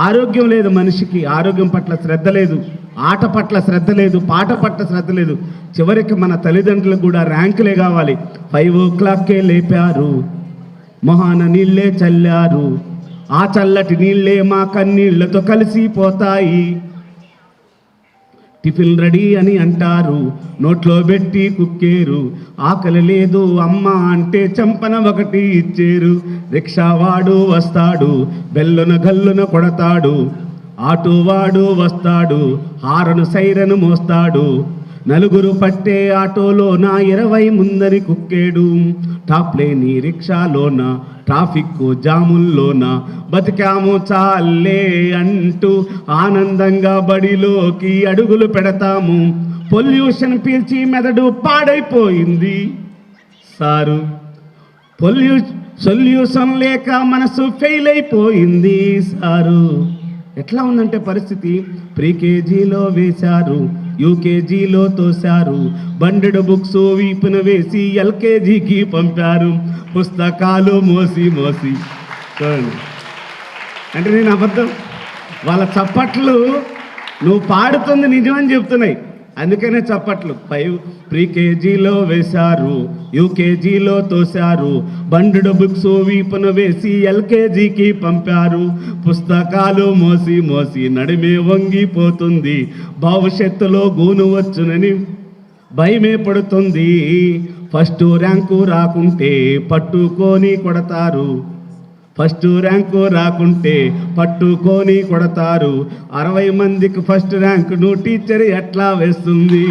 ఆరోగ్యం లేదు మనిషికి, ఆరోగ్యం పట్ల శ్రద్ధ లేదు, ఆట పట్ల శ్రద్ధ లేదు, పాట పట్ల శ్రద్ధ లేదు. చివరికి మన తల్లిదండ్రులకు కూడా ర్యాంకులే కావాలి. 5 o'clockకే లేపారు, మొహాన నీళ్ళే చల్లారు, ఆ చల్లటి నీళ్ళే మా కన్నీళ్లతో కలిసిపోతాయి. టిఫిన్ రెడీ అని అంటారు, నోట్లో పెట్టి కుక్కేరు. ఆకలి లేదు అమ్మ అంటే చెంపన ఒకటి ఇచ్చేరు. రిక్షావాడు వస్తాడు, బెల్లున గల్లున కొడతాడు. ఆటోవాడు వస్తాడు, హారను సైరను మోస్తాడు. నలుగురు పట్టే ఆటోలోన 20 ముందరి కుక్కేడు. టాప్ లేని రిక్షాలోన, ట్రాఫిక్ జాముల్లోన బతికాము చాలే అంటూ ఆనందంగా బడిలోకి అడుగులు పెడతాము. పొల్యూషన్ పీల్చి మెదడు పాడైపోయింది సారు. సొల్యూషన్ లేక మనసు ఫెయిల్ అయిపోయింది సారు. ఎట్లా ఉందంటే పరిస్థితి, ప్రీకేజీలో వేశారు, యూకేజీలో తోశారు, బండెడు బుక్స్ వీపున వేసి ఎల్కేజీకి పంపారు. పుస్తకాలు మోసి మోసి అంటే నేను అబద్ధం, వాళ్ళ చప్పట్లు నువ్వు పాడుతుంది నిజమని చెప్తున్నాయి, అందుకనే చప్పట్లు. ప్రీకేజీలో వేశారు, యూకేజీలో తోశారు, బండెడు బుక్స్ వీపున వేసి ఎల్కేజీకి పంపారు. పుస్తకాలు మోసి మోసి నడిమే వంగిపోతుంది, భవిష్యత్తులో గూను వచ్చునని భయమే పడుతుంది. ఫస్ట్ ర్యాంకు రాకుంటే పట్టుకొని కొడతారు, ఫస్ట్ ర్యాంకు రాకుంటే పట్టుకొని కొడతారు. 60 మందికి ఫస్ట్ ర్యాంకును టీచర్ ఎట్లా వేస్తుంది?